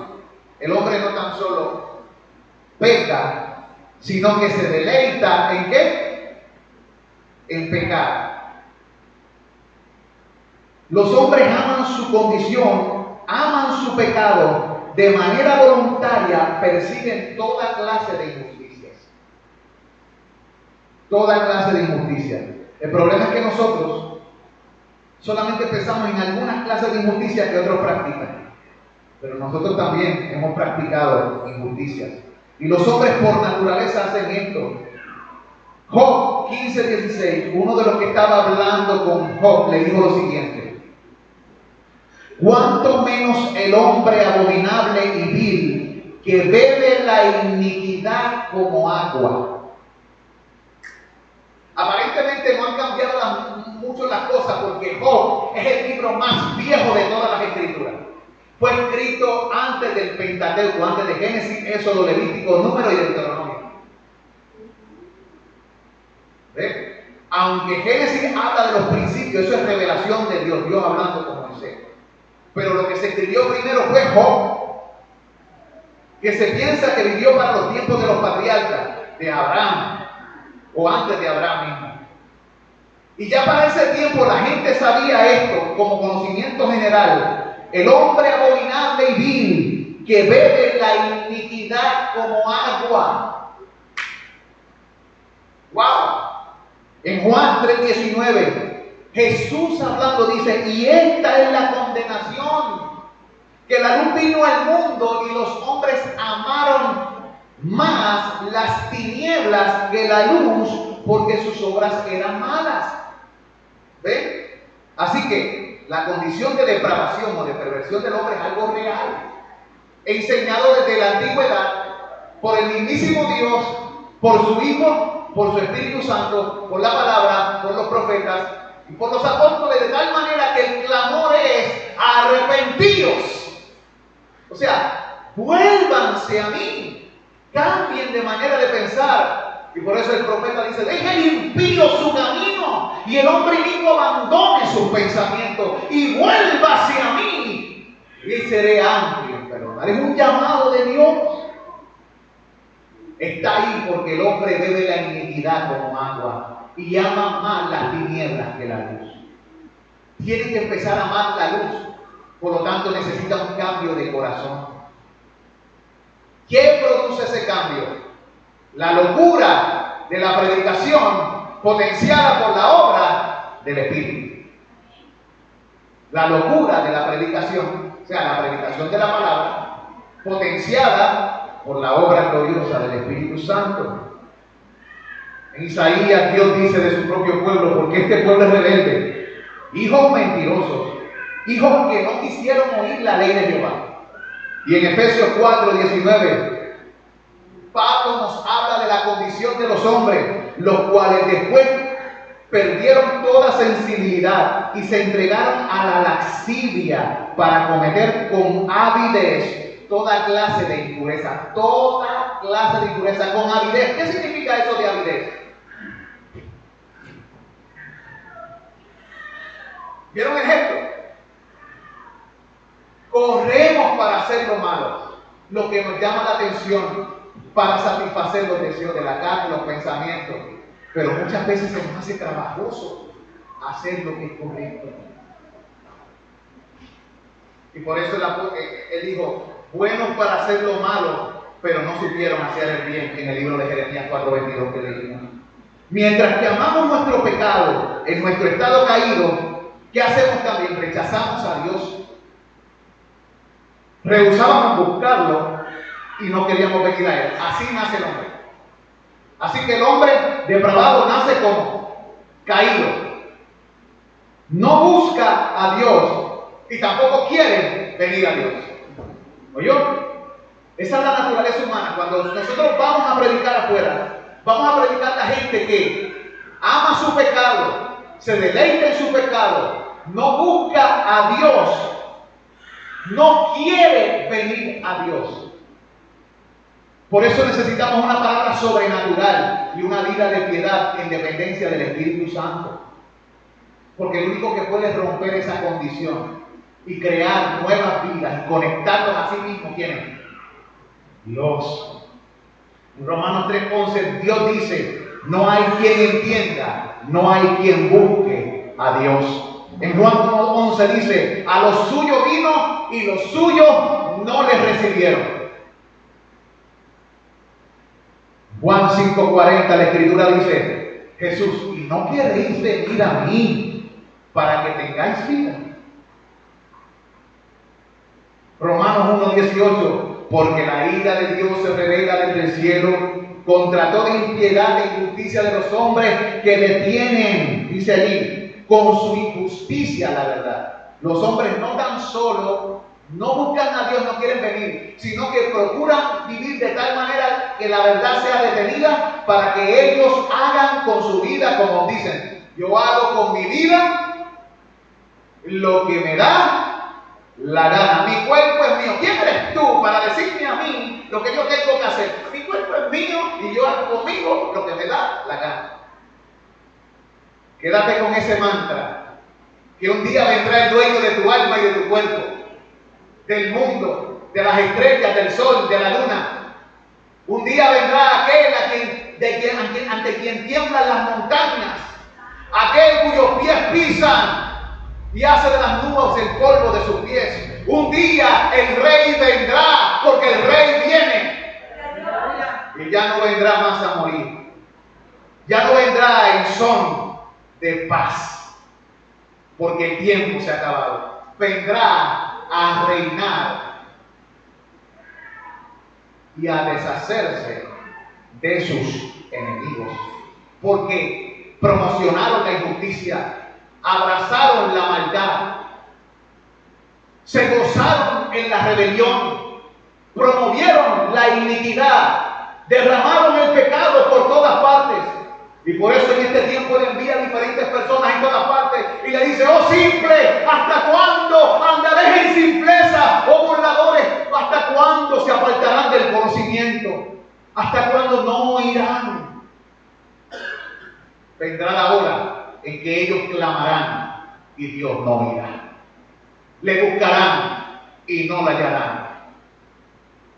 El hombre no tan solo peca, sino que se deleita ¿en qué? En pecar. Los hombres aman su condición, aman su pecado, de manera voluntaria persiguen toda clase de injusticias. Toda clase de injusticias. El problema es que nosotros solamente pensamos en algunas clases de injusticia que otros practican. Pero nosotros también hemos practicado injusticias. Y los hombres por naturaleza hacen esto. Job 15:16, uno de los que estaba hablando con Job le dijo lo siguiente: cuánto menos el hombre abominable y vil, que bebe la iniquidad como agua. Aparentemente no han cambiado mucho las cosas, porque Job es el libro más viejo de todas las escrituras. Fue escrito antes del Pentateuco, antes de Génesis, Éxodo, Levítico, Número y Deuteronomio. ¿Ve? Aunque Génesis habla de los principios, eso es revelación de Dios, Dios hablando con Moisés. Pero lo que se escribió primero fue Job, que se piensa que vivió para los tiempos de los patriarcas, de Abraham, o antes de Abraham mismo. Y ya para ese tiempo la gente sabía esto como conocimiento general. El hombre abominable y vil, que bebe la iniquidad como agua. ¡Wow! En Juan 3:19, Jesús hablando dice: y esta es la condenación, que la luz vino al mundo y los hombres amaron más las tinieblas que la luz, porque sus obras eran malas. ¿Ven? Así que la condición de depravación o de perversión del hombre es algo real, enseñado desde la antigüedad por el mismísimo Dios, por su Hijo, por su Espíritu Santo, por la palabra, por los profetas y por los apóstoles, de tal manera que el clamor es: arrepentíos. O sea, vuélvanse a mí, cambien de manera de pensar. Y por eso el profeta dice: deje el impío su camino y el hombre inicuo abandone sus pensamientos y vuélvase a mí y seré amplio en perdonar. Es un llamado de Dios. Está ahí porque el hombre bebe la iniquidad como agua y ama más las tinieblas que la luz. Tiene que empezar a amar la luz, por lo tanto necesita un cambio de corazón. ¿Qué produce ese cambio? La locura de la predicación potenciada por la obra del Espíritu. La locura de la predicación, o sea, la predicación de la palabra, potenciada por la obra gloriosa del Espíritu Santo. En Isaías, Dios dice de su propio pueblo: porque este pueblo es rebelde, hijos mentirosos, hijos que no quisieron oír la ley de Jehová. Y en Efesios 4:19, Pablo nos habla de la condición de los hombres, los cuales después perdieron toda sensibilidad y se entregaron a la lascivia para cometer con avidez toda clase de impureza. Toda clase de impureza con avidez. ¿Qué significa eso de avidez? ¿Vieron el ejemplo? Corremos para hacer lo malo, lo que nos llama la atención, para satisfacer los deseos de la carne, los pensamientos. Pero muchas veces se nos hace trabajoso hacer lo que es correcto. Y por eso él dijo: buenos para hacer lo malo, pero no supieron hacer el bien, en el libro de Jeremías 4:22 que leímos. Mientras que amamos nuestro pecado, en nuestro estado caído, ¿qué hacemos también? Rechazamos a Dios. Rehusábamos buscarlo y no queríamos venir a Él. Así nace el hombre. Así que el hombre depravado nace como caído. No busca a Dios y tampoco quiere venir a Dios. ¿Oyó? Esa es la naturaleza humana. Cuando nosotros vamos a predicar afuera, vamos a predicar a la gente que ama su pecado, se deleita en su pecado, no busca a Dios, no quiere venir a Dios. Por eso necesitamos una palabra sobrenatural y una vida de piedad en dependencia del Espíritu Santo. Porque el único que puede romper esa condición y crear nuevas vidas y conectarnos a sí mismo, ¿quién es? Dios. En Romanos 3:11 Dios dice: no hay quien entienda, no hay quien busque a Dios. En Juan 1:11 dice: a los suyos vino y los suyos no les recibieron. Juan 5:40 la Escritura dice: Jesús, ¿y no queréis venir a mí para que tengáis vida. Romanos 1:18, porque la ira de Dios se revela desde el cielo contra toda impiedad e injusticia de los hombres que detienen, dice allí, con su injusticia la verdad. Los hombres no tan solo no buscan a Dios, no quieren venir, sino que procuran vivir de tal manera que la verdad sea detenida para que ellos hagan con su vida, como dicen, yo hago con mi vida lo que me da la gana. Mi cuerpo es mío. ¿Quién eres tú para decirme a mí lo que yo tengo que hacer? Mi cuerpo es mío y yo hago conmigo lo que me da la gana. Quédate con ese mantra, que un día vendrá el dueño de tu alma y de tu cuerpo, del mundo, de las estrellas, del sol, de la luna. Un día vendrá aquel ante quien tiemblan las montañas, aquel cuyos pies pisan y hace de las nubes el polvo de sus pies. Un día el rey vendrá, porque el rey viene. Y ya no vendrá más a morir. Ya no vendrá en son de paz, porque el tiempo se ha acabado. Vendrá a reinar y a deshacerse de sus enemigos, porque promocionaron la injusticia, abrazaron la maldad, se gozaron en la rebelión, promovieron la iniquidad, derramaron el pecado por todas partes. Y por eso en este tiempo le envía a diferentes personas en todas partes y le dice: oh simple, ¿hasta cuándo andaréis en simpleza? Oh burladores, ¿hasta cuándo se apartarán del conocimiento? ¿Hasta cuándo no oirán? Vendrá la hora en que ellos clamarán y Dios no oirá. Le buscarán y no la hallarán.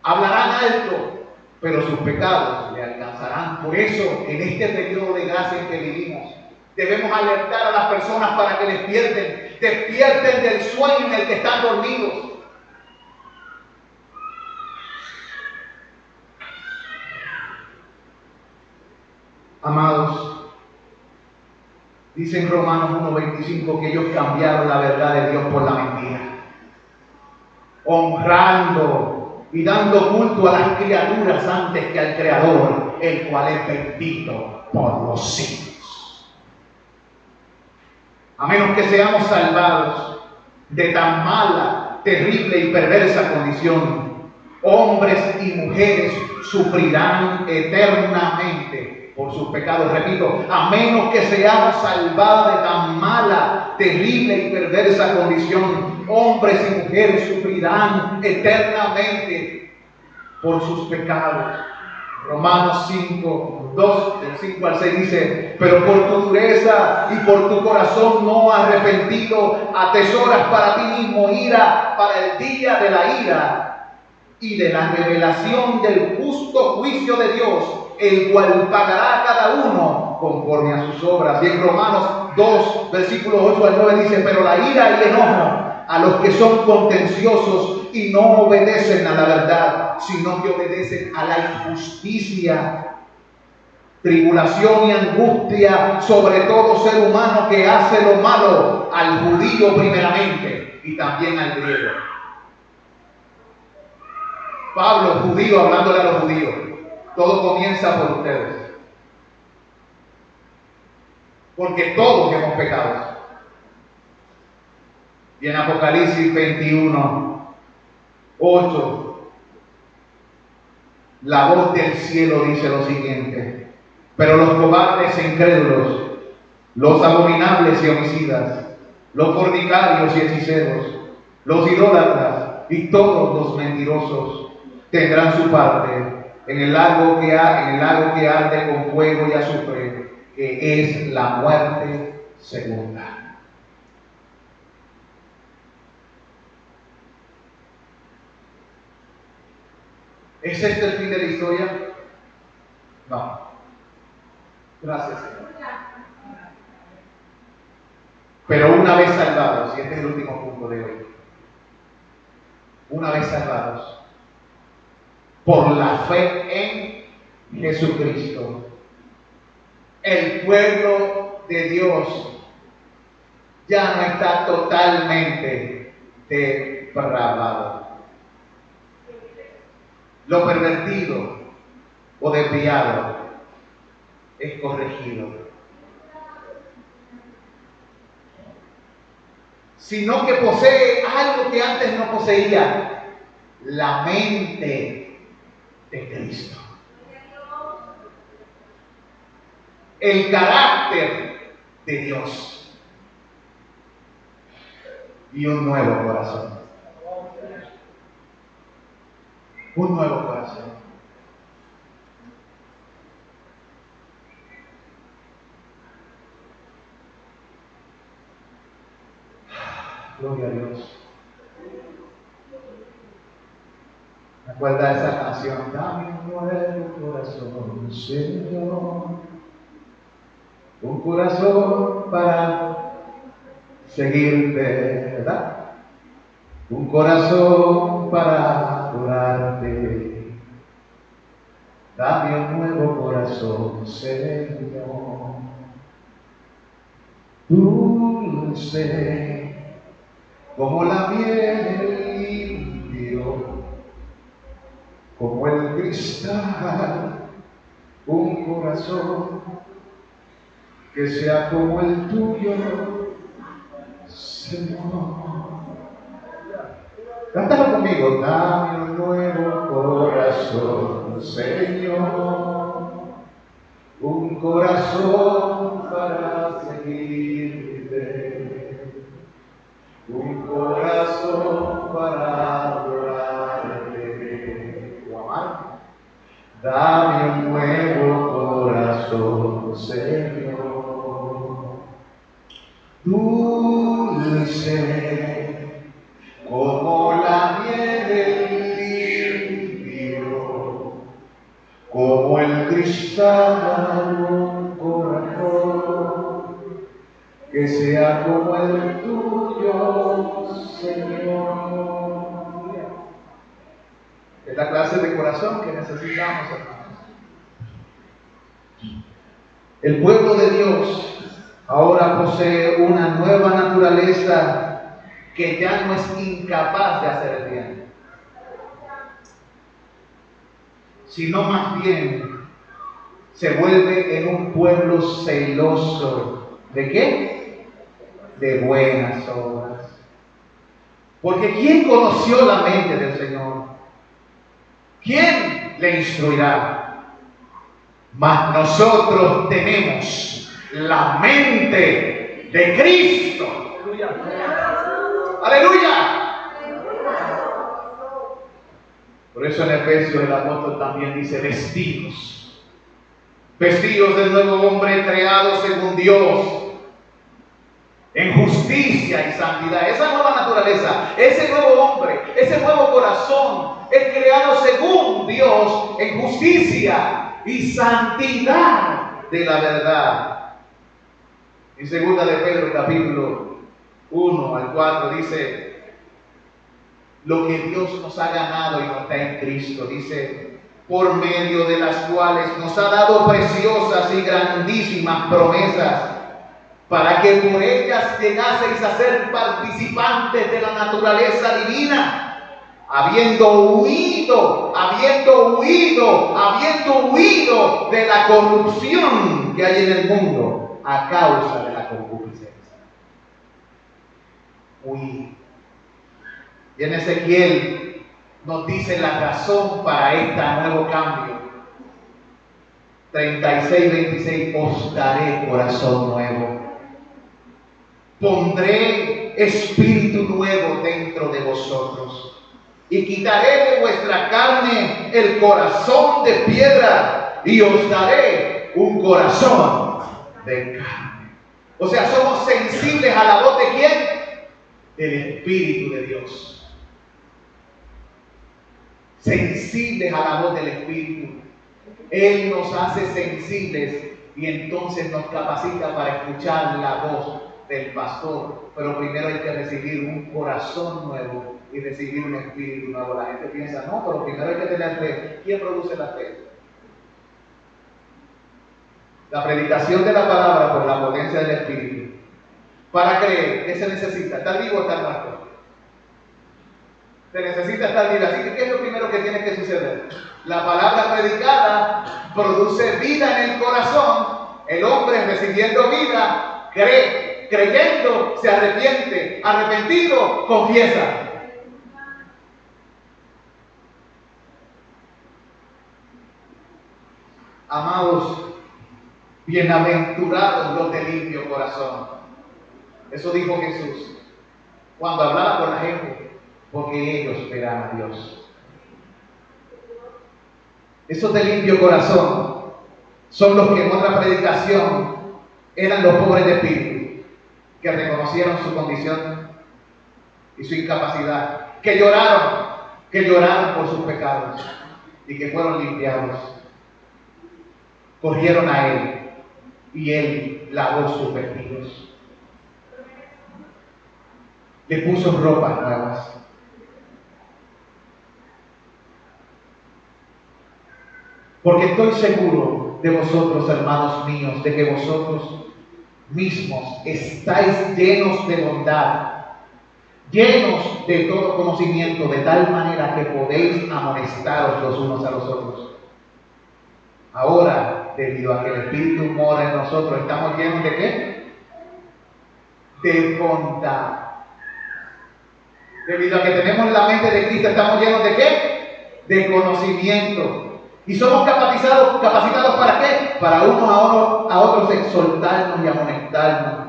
Hablarán alto, pero sus pecados le alcanzarán. Por eso, en este periodo de gracia en que vivimos, debemos alertar a las personas para que despierten del sueño en el que están dormidos. Amados, dice en Romanos 1:25 que ellos cambiaron la verdad de Dios por la mentira, honrando y dando culto a las criaturas antes que al Creador, el cual es bendito por los siglos. A menos que seamos salvados de tan mala, terrible y perversa condición, hombres y mujeres sufrirán eternamente por sus pecados. Repito, a menos que seamos salvados de tan mala, terrible y perversa condición, hombres y mujeres sufrirán eternamente por sus pecados. Romanos 5:2, del 5 al 6 dice: pero por tu dureza y por tu corazón no arrepentido, atesoras para ti mismo ira para el día de la ira y de la revelación del justo juicio de Dios, el cual pagará a cada uno conforme a sus obras. Y en Romanos 2, versículos 8 al 9 dice: pero la ira y enojo a los que son contenciosos y no obedecen a la verdad, sino que obedecen a la injusticia, tribulación y angustia sobre todo ser humano que hace lo malo, al judío primeramente y también al griego. Pablo, judío, hablándole a los judíos: todo comienza por ustedes, porque todos hemos pecado. Y en Apocalipsis 21:8, la voz del cielo dice lo siguiente: pero los cobardes e incrédulos, los abominables y homicidas, los fornicarios y hechiceros, los idólatras y todos los mentirosos tendrán su parte en el lago que arde con fuego y azufre, que es la muerte segunda. ¿Es este el fin de la historia? No. Gracias, Señor. Pero una vez salvados, y este es el último punto de hoy, una vez salvados por la fe en Jesucristo, el pueblo de Dios ya no está totalmente depravado. Lo pervertido o desviado es corregido, sino que posee algo que antes no poseía: la mente de Cristo, el carácter de Dios y un nuevo corazón. Un nuevo corazón. Gloria a Dios. ¿Me acuerdas de esa canción? Dame un nuevo corazón, Señor. Un corazón para seguirte, ¿verdad? Un corazón para adorarte. Dame un nuevo corazón, Señor. Dulce como la miel limpio, como el cristal, un corazón que sea como el tuyo, Señor. Cántalo conmigo. Dame un nuevo corazón, Señor. Un corazón para seguirte. Un corazón para adorarte. ¿O amarte? Dame un nuevo corazón, Señor. Dulce como la miel limpio, como el cristal, un corazón que sea como el tuyo, Señor. Es la clase de corazón que necesitamos, hermanos. El pueblo de Dios ahora posee una nueva naturaleza que ya no es incapaz de hacer el bien, sino más bien se vuelve en un pueblo celoso. ¿De qué? De buenas obras. Porque ¿quién conoció la mente del Señor? ¿Quién le instruirá? Mas nosotros tenemos la mente de Cristo. ¡Aleluya! Por eso en Efesios el apóstol también dice: vestidos del nuevo hombre creado según Dios, en justicia y santidad. Esa nueva naturaleza, ese nuevo hombre, ese nuevo corazón es creado según Dios en justicia y santidad de la verdad. En segunda de Pedro capítulo 1 al 4 dice: lo que Dios nos ha ganado y nos da en Cristo, dice, por medio de las cuales nos ha dado preciosas y grandísimas promesas, para que por ellas llegaseis a ser participantes de la naturaleza divina, habiendo huido de la corrupción que hay en el mundo a causa de la concupiscencia. Huir. Y en Ezequiel nos dice la razón para este nuevo cambio. 36:26, os daré corazón nuevo. Pondré espíritu nuevo dentro de vosotros. Y quitaré de vuestra carne el corazón de piedra. Y os daré un corazón de carne. O sea, somos sensibles a la voz de ¿quién? Del Espíritu de Dios. Sensibles a la voz del Espíritu. Él nos hace sensibles y entonces nos capacita para escuchar la voz del pastor. Pero primero hay que recibir un corazón nuevo y recibir un espíritu nuevo. La gente piensa, no, pero primero hay que tener fe. ¿Quién produce la fe? La predicación de la palabra por la potencia del Espíritu. para creer. ¿Qué se necesita? ¿Estar vivo o estar muerto? Se necesita estar vivo. Así que, ¿qué es lo primero que tiene que suceder? La palabra predicada produce vida en el corazón. El hombre recibiendo vida, cree. Creyendo, se arrepiente. Arrepentido, confiesa. Amados, bienaventurados los de limpio corazón. Eso dijo Jesús cuando hablaba con la gente, porque ellos verán a Dios. Esos de limpio corazón son los que en otra predicación eran los pobres de espíritu, que reconocieron su condición y su incapacidad, que lloraron por sus pecados y que fueron limpiados. Corrieron a Él y Él lavó sus vestidos. Le puso ropas nuevas. Porque estoy seguro de vosotros, hermanos míos, de que vosotros mismos estáis llenos de bondad, llenos de todo conocimiento, de tal manera que podéis amonestaros los unos a los otros. Ahora, debido a que el Espíritu mora en nosotros, ¿estamos llenos de qué? De bondad. Debido a que tenemos la mente de Cristo, ¿estamos llenos de qué? De conocimiento. ¿Y somos capacitados para qué? Para unos a otros exhortarnos y amonestarnos.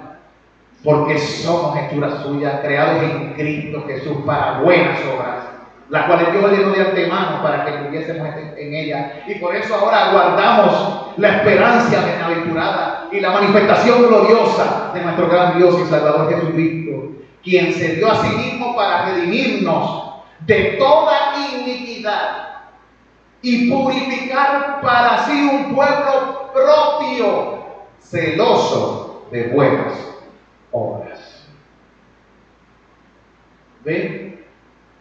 Porque somos hechura suya, creados en Cristo Jesús para buenas obras, las cuales Dios ordenó de antemano para que viviésemos en ellas. Y por eso ahora aguardamos la esperanza bienaventurada y la manifestación gloriosa de nuestro gran Dios y Salvador Jesucristo, quien se dio a sí mismo para redimirnos de toda iniquidad y purificar para sí un pueblo propio, celoso de buenas obras. ¿Ven?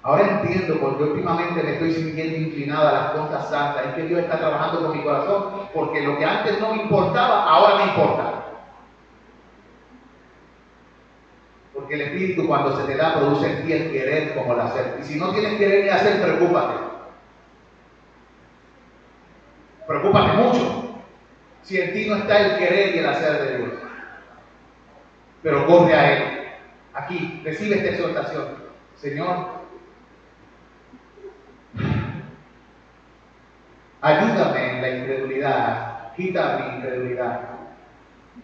Ahora entiendo por qué últimamente me estoy sintiendo inclinado a las cosas santas. Es que Dios está trabajando con mi corazón, porque lo que antes no me importaba, ahora me importa. Porque el Espíritu, cuando se te da, produce en ti el querer como el hacer. Y si no tienes querer ni hacer, preocúpate. Preocúpate mucho si en ti no está el querer y el hacer de Dios. Pero corre a Él. Aquí, recibe esta exhortación. Señor, ayúdame en la incredulidad. Quita mi incredulidad.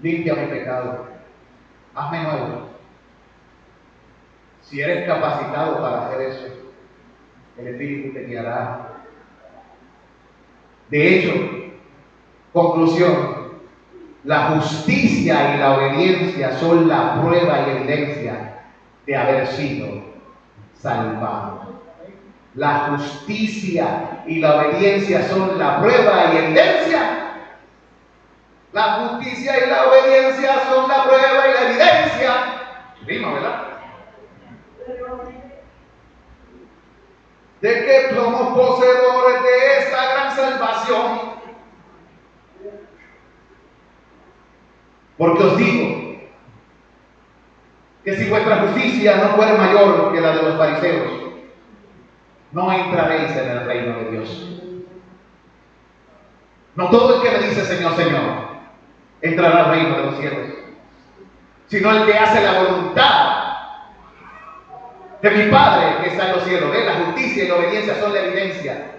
Limpia mi pecado. Hazme nuevo. Si eres capacitado para hacer eso, el Espíritu te guiará. De hecho, conclusión, la justicia y la obediencia son la prueba y evidencia de haber sido salvado. La justicia y la obediencia son la prueba y evidencia. La justicia y la obediencia son la prueba y la evidencia. Rima, ¿verdad? De que somos poseedores de esta gran salvación. Porque os digo que si vuestra justicia no fuera mayor que la de los fariseos, no entraréis en el reino de Dios. No todo el que me dice Señor, Señor, entrará al reino de los cielos, sino el que hace la voluntad de mi Padre que está en los cielos. ¿Ven? La justicia y la obediencia son la evidencia.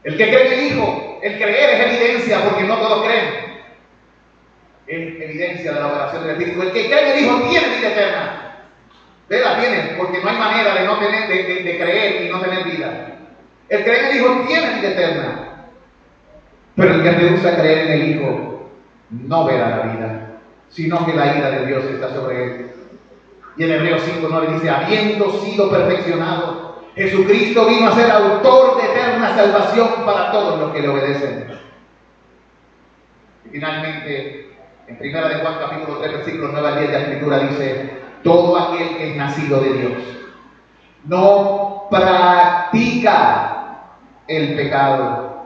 El que cree en el Hijo, el creer es evidencia, porque no todos creen. Es evidencia de la oración del Espíritu. El que cree en el Hijo tiene vida eterna. La tiene, porque no hay manera de no tener, de creer y no tener vida. El creer en el Hijo tiene vida eterna. Pero el que rehúsa creer en el Hijo no verá la vida, sino que la ira de Dios está sobre él. Y en Hebreos 5:9 dice, habiendo sido perfeccionado, Jesucristo vino a ser autor de eterna salvación para todos los que le obedecen. Y finalmente, en 1 de Juan capítulo 3, versículos 9 al 10 de la Escritura dice, todo aquel que es nacido de Dios no practica el pecado,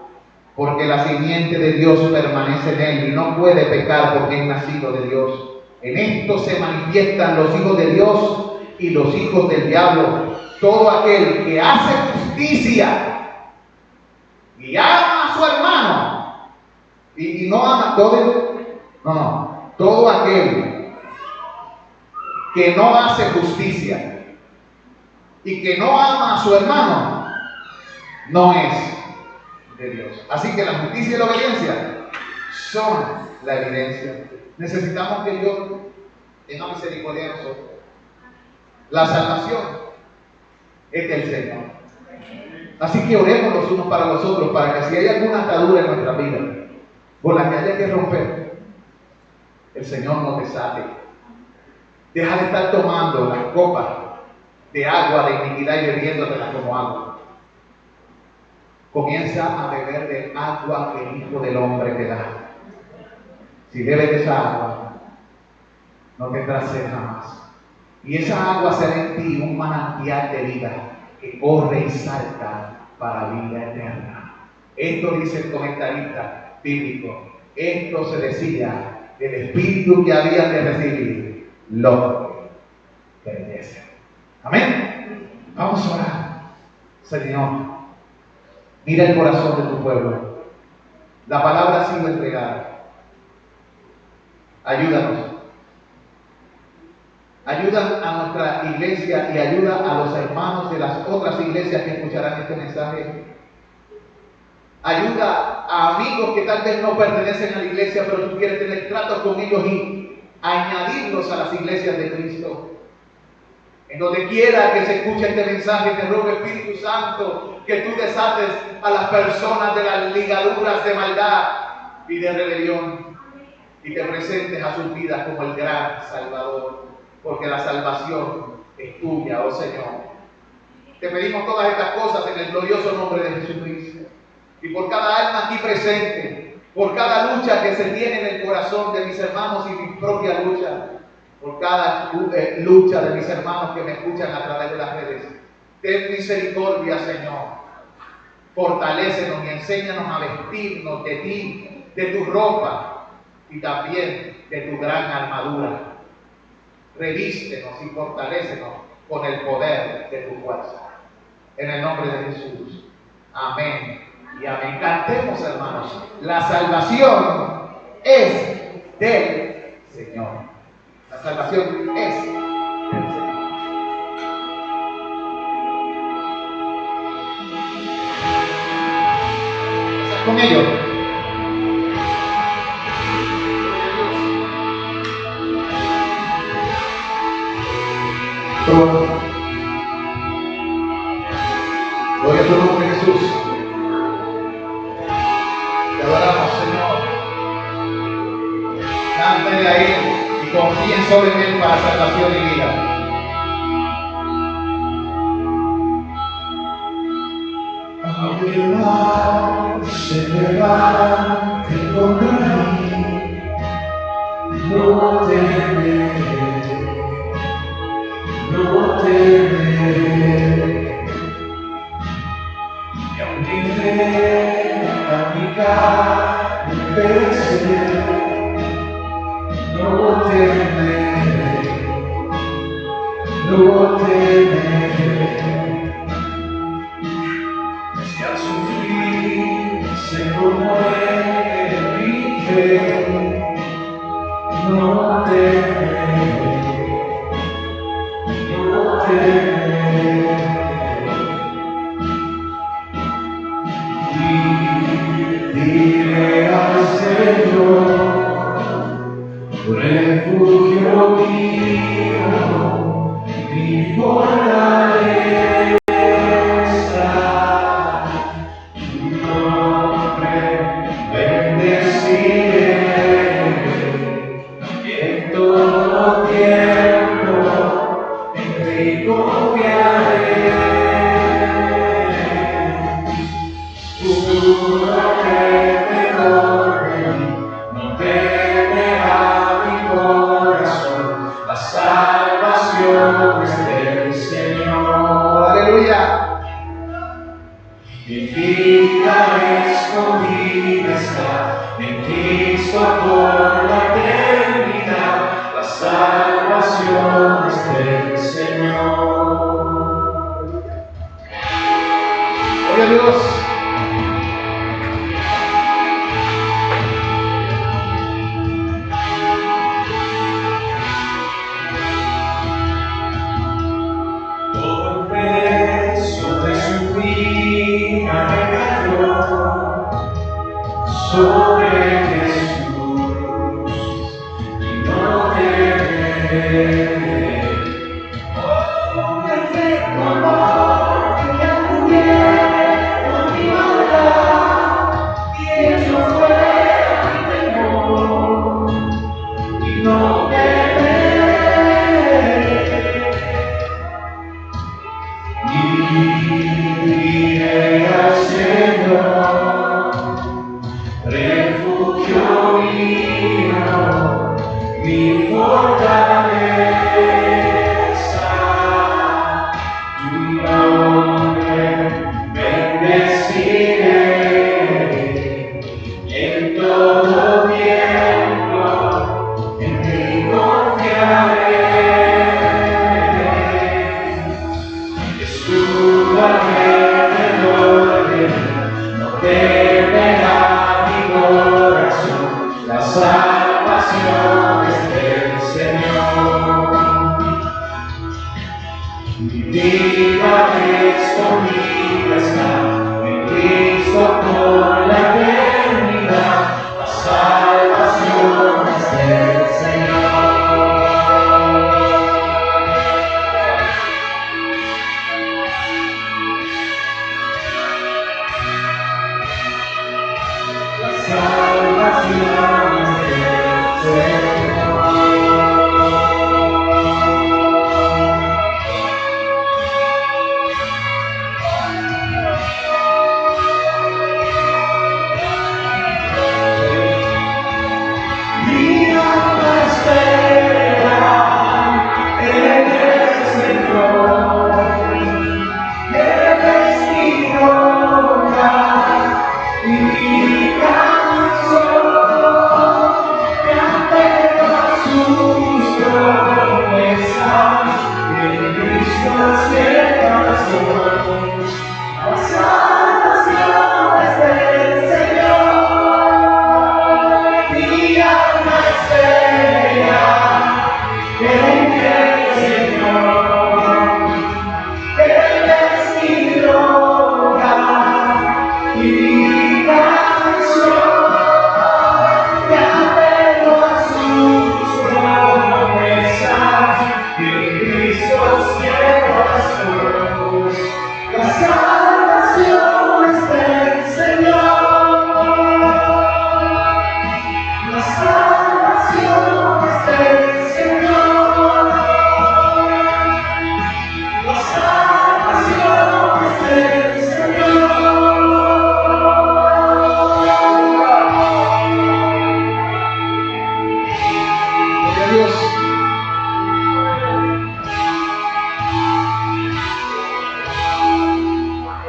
porque la simiente de Dios permanece en él y no puede pecar porque es nacido de Dios. En esto se manifiestan los hijos de Dios y los hijos del diablo. Todo aquel que hace justicia y ama a su hermano y no ama todo aquel que no hace justicia y que no ama a su hermano no es de Dios. Así que la justicia y la obediencia son la evidencia. Necesitamos que Dios tenga misericordia de nosotros. La salvación es del Señor. Así que oremos los unos para los otros, para que si hay alguna atadura en nuestra vida por la que haya que romper, el Señor nos desate. Deja de estar tomando las copas de agua de iniquidad y bebiéndotelas como agua. Comienza a beber del agua que el Hijo del Hombre te da. Si bebes de esa agua, no tendrás sed jamás. Y esa agua será en ti un manantial de vida que corre y salta para vida eterna. Esto dice el comentarista bíblico. Esto se decía del Espíritu que habían de recibir los que obedecen. Amén. Vamos a orar. Señor, mira el corazón de tu pueblo. La palabra ha sido entregada. Ayúdanos. Ayuda a nuestra iglesia y ayuda a los hermanos de las otras iglesias que escucharán este mensaje. Ayuda a amigos que tal vez no pertenecen a la iglesia, pero tú quieres tener tratos con ellos y añadirlos a las iglesias de Cristo. En donde quiera que se escuche este mensaje, te ruego, Espíritu Santo, que tú desates a las personas de las ligaduras de maldad y de rebelión y te presentes a sus vidas como el gran Salvador, porque la salvación es tuya, oh Señor. Te pedimos todas estas cosas en el glorioso nombre de Jesucristo. Y por cada alma aquí presente, por cada lucha que se tiene en el corazón de mis hermanos y mi propia lucha, por cada lucha de mis hermanos que me escuchan a través de las redes, ten misericordia, Señor. Fortalécenos y enséñanos a vestirnos de ti, de tu ropa y también de tu gran armadura. Revístenos y fortalécenos con el poder de tu fuerza. En el nombre de Jesús. Amén y amén. Cantemos, hermanos. La salvación es del Señor. La salvación es del Señor. ¿Estás con ellos? Gloria a tu nombre, Jesús. Te adoramos, Señor. Cántale a Él y confíen sobre Él para salvación y vida. Aunque el mar se levante contra mí, no temeré, no temeré. Y aunque venga mi carne perecer, no temeré, no temeré. Si al sufrir se conmueve mi fe, no temeré, no temeré. Y diré al Señor, refugio mío, mi fortaleza, tu nombre bendeciré en todo tiempo, en ti confiaré. No temerá mi corazón, la salvación es del Señor. Oh, perfecto amor, que ha cubierto mi maldad y hecho fuera mi temor, y no temeré. Diré al Señor, refugio mío, mi fortaleza, tu nombre bendeciré en todo tiempo, en ti confiaré. No temerá mi corazón, la salvación es del Señor. Mi vida escondida está en Cristo por la eternidad, la salvación es del Señor.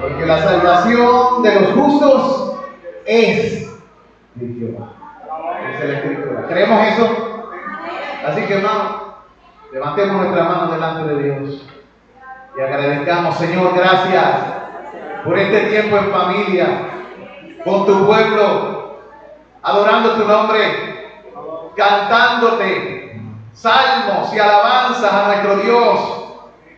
Porque la salvación de los justos es de Jehová. Dice la Escritura. ¿Creemos eso? Así que, hermano, levantemos nuestra mano delante de Dios y agradezcamos, Señor, gracias por este tiempo en familia, con tu pueblo, adorando tu nombre, cantándote salmos y alabanzas a nuestro Dios,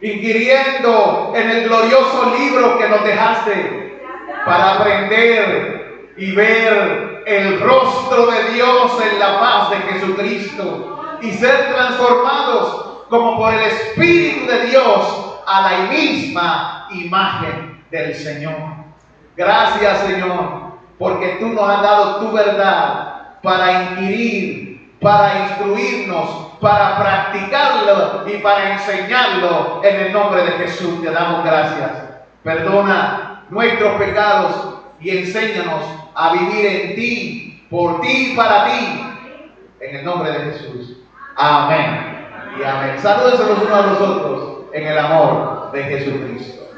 inquiriendo en el glorioso libro que nos dejaste para aprender y ver el rostro de Dios en la paz de Jesucristo y ser transformados como por el Espíritu de Dios a la misma imagen del Señor. Gracias, Señor, porque tú nos has dado tu verdad para inquirir, para instruirnos, para practicarlo y para enseñarlo. En el nombre de Jesús te damos gracias. Perdona nuestros pecados y enséñanos a vivir en ti, por ti y para ti. En el nombre de Jesús. Amén y amén. Salúdense los unos a los otros en el amor de Jesucristo.